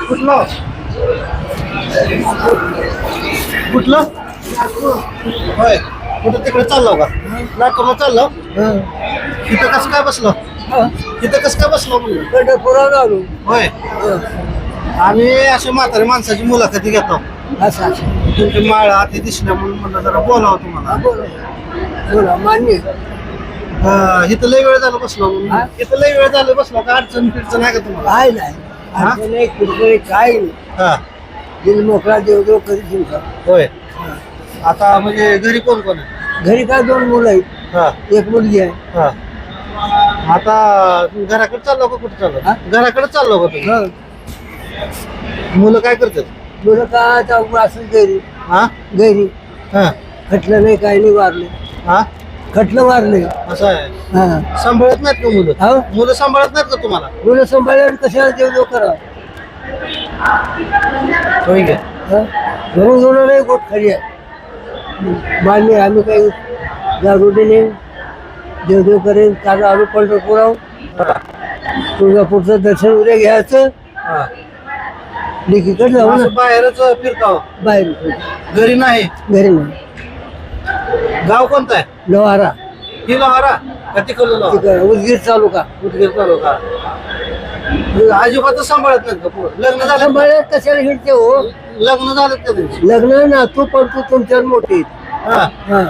कुठलं कुठलं होय कुठं तिकडे चाललो का लातूरला चाललो तिथं कसं काय बसलो तिथं कसं काय बसलो म्हणलं पंढरपुरात आलो. होय आम्ही अशा म्हातारी माणसाची मुलाखती घेतो असं असं तुमची माळ हाती दिसल्या म्हणून म्हणलं जरा बोलावं तुम्हाला बोला मान्य. इथं लय वेळ झाला बसलो म्हणून हा? इथं लय वेळ झालं बसलो का अडचण फिडचण आहे का तुम्हाला काय नाही अडचण नाही कुरकुरे काय नाही. हा दिल मोकळा देव करीत तुमचा. होय आता म्हणजे घरी कोण कोण आहे घरी काय 2 मुलं आहेत, हा 1 मुलगी आहे. हा आता घराकडे चाललो का कुठे चाललो हा? घराकडे चाललो का तुम्ही हं. मुलं काय करतात मुलं काय आता असं घरी हा घरी हा खटलं नाही काय नाही वारले. हा खटलं वारले. असं आहे हा सांभाळत नाहीत का मुलं हो मुलं सांभाळत नाहीत का तुम्हाला मुलं सांभाळल्यावर कशाला देव करा. होय का घरून घेऊन नाही गोट खाली आहे. मान्य आम्ही काही जागृतीने देवदेव करेन. काल आलो पंढरपुराव तुळजापूरचं दर्शन उद्या घ्यायचं. हा. लेकीकडे जाऊ ना असं बाहेरच फिरताव बाहेर घरी नाही घरी नाही. गाव कोणतं आहे लोहारा ही लोहारा का तिकडलं लोहारा तिकडे उदगीर चालू का उदगीर तालुका अजिबातच सांभाळत नाहीत का पोरं? लग्न झालं सांभाळ्या कशाला हिंडते हो. लग्न झालं का त्यांची लग्न ना तू पण तू तुमच्यावर मोठी हा हा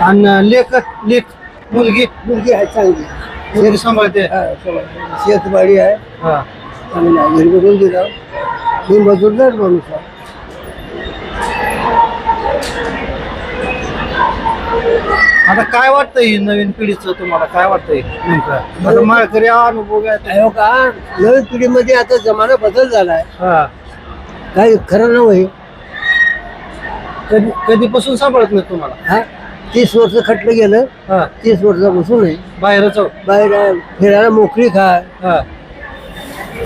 आणि लेख लेख मुलगी मुलगी आहे चांगली. मुलगी सांभाळते हा, शेतवाडी आहे हा चांगली आहे. घरी बघून दिला मी मजूरदार माणूस आहे. आता काय वाटतंय नवीन पिढीचं तुम्हाला काय वाटतंय नेमकं आता माळकरी अनुभव घ्यायचा हो का नवीन पिढीमध्ये आता जमाना बदल झालाय. हा काही खरं नव्हे. कधीपासून सांभाळत नाही तुम्हाला हा 30 वर्ष खटलं गेलं. हा 30 वर्षापासून आहे बाहेरच बाहेर फिरायला मोकळी खाय. हा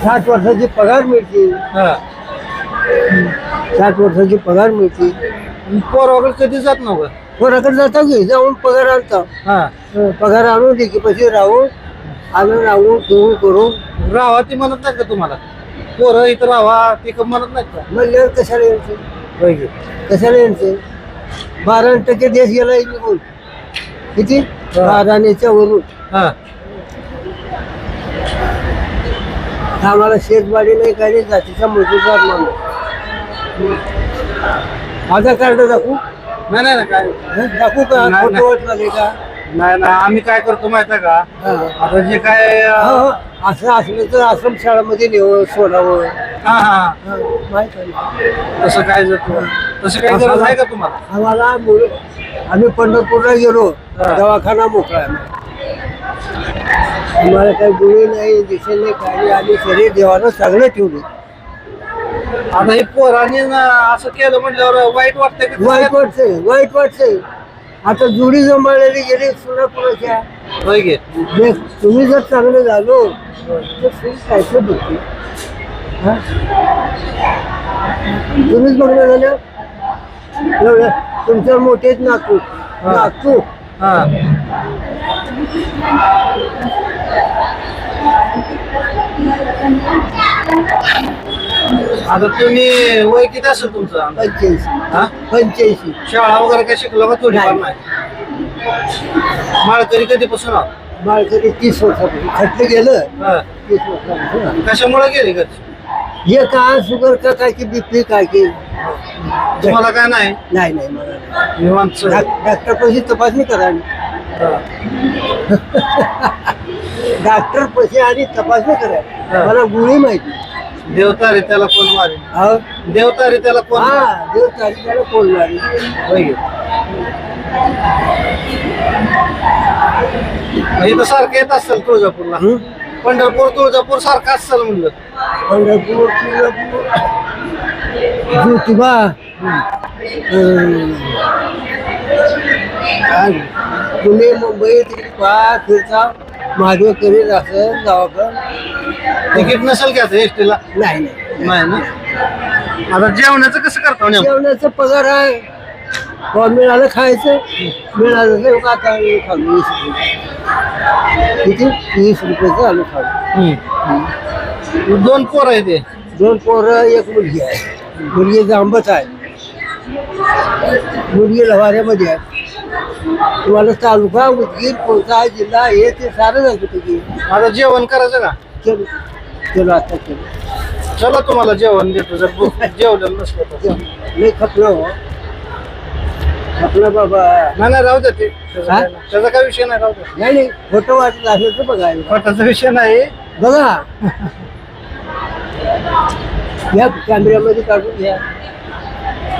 60 वर्षाची पगार मिळते. हा 60 वर्षाची पगार मिळते. पोराकडे कधी जात नव्हतं कोणाकडे जाता की जाऊन पगार आणता. हा पगार आणून दे की पैसे राहून आणून राहून ठेवून करून राहा ती म्हणत नाही का तुम्हाला पोरं इथं राहा ती म्हणत नाही का म्हणल्यावर कशाला यायचं. होय की? कशाला यायचं. 12% देश गेला निघून किती 12च्या वरून. हा आम्हाला शेतवाडी नाही काही नाही जातीचा मजूरदार माणूस. आधार कार्ड दाखवू नाही नाही नाही, काय दाखवू का नाही, फोटो वाटले का. नाही नाही आम्ही काय करतो माहिती आहे का हा. आता जे काय हो, असं असलं तर आश्रम शाळेमध्ये नेवं सोडावं. हा हा हा, माहित आहे. तसं काय जातो तसं काही गरज आहे का तुम्हाला आम्हाला आम्ही पंढरपूरला गेलो हा. दवाखाना मोकळा आहे. आम्हाला काही गुळी नाही दिसेल नाही काही नाही. आम्ही शरीर देवानं चांगलं ठेवलं. आता हे पोरांनी असं केलं म्हटल्यावर वाईट वाटतंय का वाईट वाटतंय वाईट वाटतंय. आता जुडी जमाळलेली गेली सोलापुराच्या. होय की तुम्ही जर चांगलं झालो तर काय बघते. तुम्हीच बघणं झालं एवढं तुमच्या मोठेच नातू नातू. हा आता तुम्ही वय किती असेल तुमचं 85 हा 85 शाळा वगैरे काय शिकलो का थोडीफार नाही माळकरी कधीपासून आहोत बाळकरी 30 वर्षापासून खटलं गेलं. हा 30 वर्षापासून कशामुळे गेले घरचे हे काय शुगर का काय की बीपी काय की तुम्हाला काय नाही नाही नाही मला नाही. निवांत सगळं. डॉक्टर पैसे तपासणी करा. हा. डॉक्टर पैसे आणि तपासणी करा. हा. मला गुळी माहिती. देवतारे त्याला कोण मारे हा देवतारे त्याला कोण हा देव तारीखाला कोण मारी. होय की? इथं सारखं येत असेल तुळजापूरला हं? पंढरपूर तुळजापूर सारखं असेल म्हणलं पंढरपूर तुळजापूर ज्योतिबा पुणे मुंबई तिकडे फिरता महादेव करीत असं दवाखाना तिकीट नसेल की आता एसटीला नाही नाही. नाही ना आता जेवणाचं कसं करतो नेमकं? जेवणाचा पगार आहे. मिळालं खायचं मिळालं तर आता खाल्लं. किती 20 रुपयाचं आलू खाऊ. दोन पोर आहे ते 2 पोरं 1 मुलगी आहे. मुलगी जांबत आहे, मुलगी लवाऱ्यामध्ये आहे. तुम्हाला तालुका उदगीर कोणता जिल्हा हे ते सारं जायचं तुम्ही. आता जेवण करायचं का? चलो चलो आता चलो. चला तुम्हाला जेवण देतो जर जेवलेलं नसलं तर. लई खपलं हो, खपलं बाबा. नाही राहू द्या ते हा? त्याचा काय विषय नाही, राहू द्या. नाही फोटो वाटत असेल तर बघायला खोटाचा विषय नाही. बघा. या कॅमेऱ्यामध्ये काढून घ्या.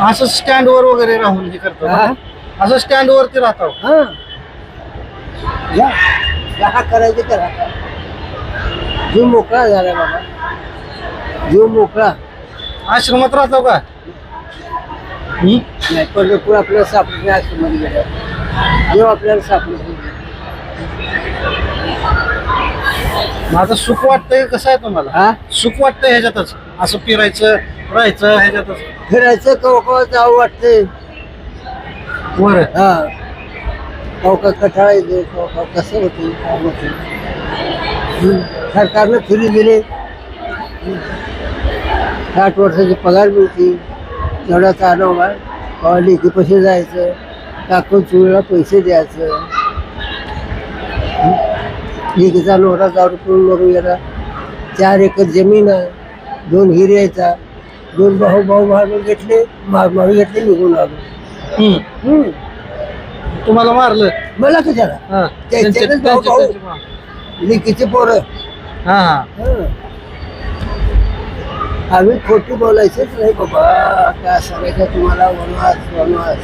असं स्टँड वर वगैरे राहून हे करतो हा? असं स्टँड वरती राहतो. हा या हा करायचं करा. जीव मोकळा झाला बाबा, जीव मोकळा. आश्रमात राहतो का? नाही पंढरपूर आपल्याला सापडणे आश्रमामध्ये गेला देव आपल्याला सापडत. माझं सुख वाटतंय. कसं आहे तुम्हाला? हा सुख वाटतंय ह्याच्यातच असं फिरायचं राहायचं ह्याच्यातच. फिरायचं कवा जावं वाटतंय. वर हा कवा कठाळायचं कवा कसं होतं काय होतं. सरकारनं फ्री दिले. 60 वर्षाची पगार मिळते. तेवढा चालव आहे. कवा लेखी पैसे जायचं, टाकून चुळीला पैसे द्यायचं. लेखीचा नवरा दारू पिऊन मरून गेला. 4 एकर जमीन आहे, 2 हिरे यायचा. 2 भाऊ मारून घेतले, मारून घेतले, निघून आलो. तुम्हाला मारलं? मला कशाला हा. त्याच्यातच भाऊ लेकीचे पोरं. हा आम्ही खोटी बोलायचंच नाही बाबा. काय सांगायचं तुम्हाला. वनवास वनवास.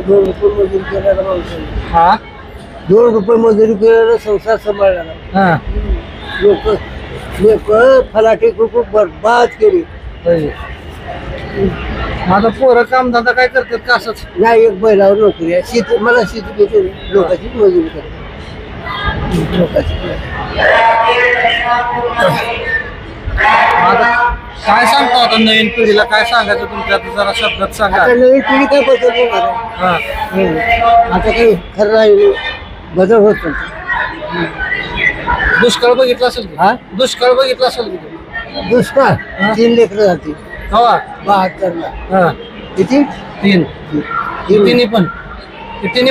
2 रुपये मजुरी केलेला माणसाने, हा 2 रुपये मजुरी केलेला संसार सांभाळलेला. हा लोक फलाटे खूप बरबाद केली. माझा पोरं कामधंदा काय करतात का असंच? नाही एक बैलावर नोकरी आहे. शेती मला शेती घेते. लोकांची मजुरी करते. लोकांची आता काय सांगता आता नवीन पिढीला काय सांगायचं तुमच्या जरा शब्दात सांगा. आता नवीन पिढी काय बदल होणार आहे. हा. आता काही खरं राहिलं बदल होत नाही. दुष्काळ बघितला असेल की? हा दुष्काळ बघितला असेल की तुम्ही? दुष्काळ 3 लेकरं जाते हवा 72 ला. हा किती 3 तिन्ही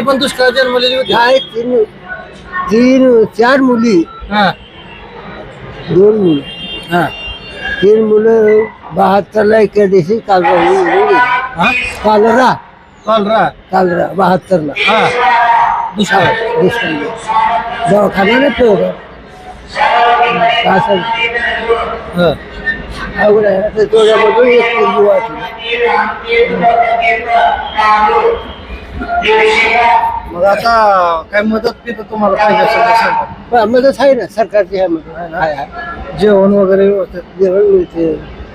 पण दुष्काळ जन्मलेली होती. काय 4 मुली, हा 2 मुलं. हा 3 मुलं 72 ला. एका दिवशी कालरा हा कालरा कालरा 72 ला. हा दुष्काळ. दुष्काळ दवाखाना नाही ठेवलं. काय सांग हा. अवघड आहे. आता तेवढ्यामधून एक मुलगी वाचली. मग आता काय मदत तिथं तुम्हाला पाहिजे असेल तर सांगा. मदत आहे ना सरकारची. आहे मदत आहे. जेवण वगैरे व्यवस्थित. जेवण मिळते.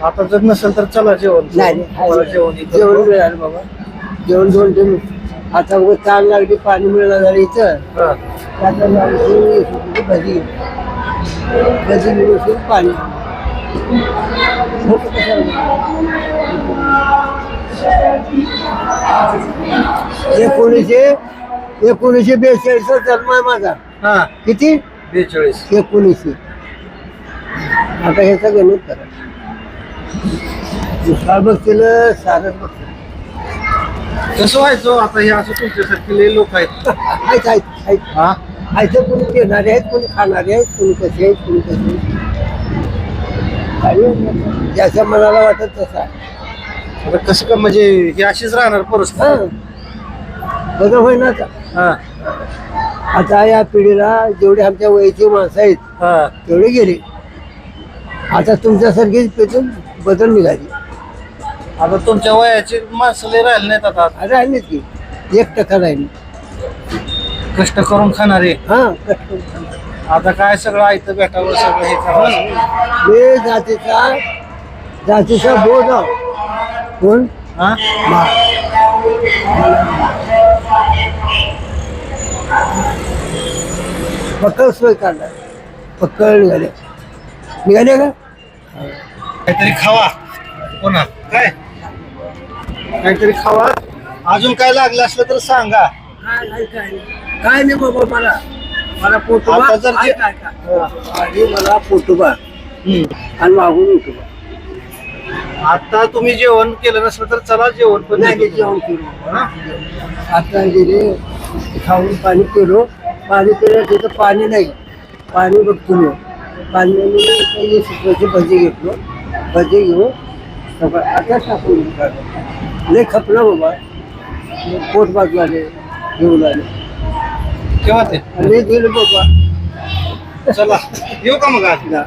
आता जर नसेल तर चला जेवण. नाही मला जेवण इथं. जेवण मिळालं बाबा. जेवण 2 टाइम. आता उगाच ताण लागली, पाणी मिळालं झालं इथं. हा. त्याचा भजी भजी मिळून पाणी. मोठं कशाला? 1942 जन्म आहे माझा. हा किती 42. 1900. आता ह्याचा गणित करा. दुष्काळ बघतील सारच बघतील. कसं व्हायचं आता? हे असं तुमच्यासारखे लय लोक आहेत. आहेत हा आहेत. कोणी देणारे आहेत, कोणी खाणारे आहेत, कोणी कसे आहेत, कोणी कसे. आणि ज्याच्या मनाला वाटत तसा. आता कसं का म्हणजे हे अशीच राहणार परिस्थिती? हा बघा होय ना. हा आता या पिढीला जेवढे आमच्या वयाची माणसं आहेत हा तेवढे गेले. आता तुमच्यासारखीच पेटून बदल निघाली. आता तुमच्या वयाची माणसं लय राहिले नाहीत आता. राहिलीच की 1% राहिली. कष्ट करून खाणारे. हा कष्ट. आता काय सगळं आयतं भेटावं सगळं हे करावं. हे जातीचा बोध आहो. कोण हा पक्कळ सोय काढला. पक्कळ निघाले का? काहीतरी खावा. कोणा काय काहीतरी खावा. अजून काय लागलं असलं तर सांगा. काय नाही बाबा. मला मला पोटोबा आता जर जे- आधी मला पोटोबा आणि मागून उठोबा. आता तुम्ही जेवण केलं नसलं तर चला जेवण पण नाही देतो. जेवण केलं आता गेले खाऊन पाणी पिलो. पाणी पिलं तिथं पाणी नाही. पाणी बघतो मी पाणी भजी घेतलो. भजी घेऊन सगळं आता टाकून काढलं. लय खपलं बाबा. पोट बाजू आले घेऊन आले केव्हा ते आणि गेलो बाबा. चला येऊ का मग आज जा.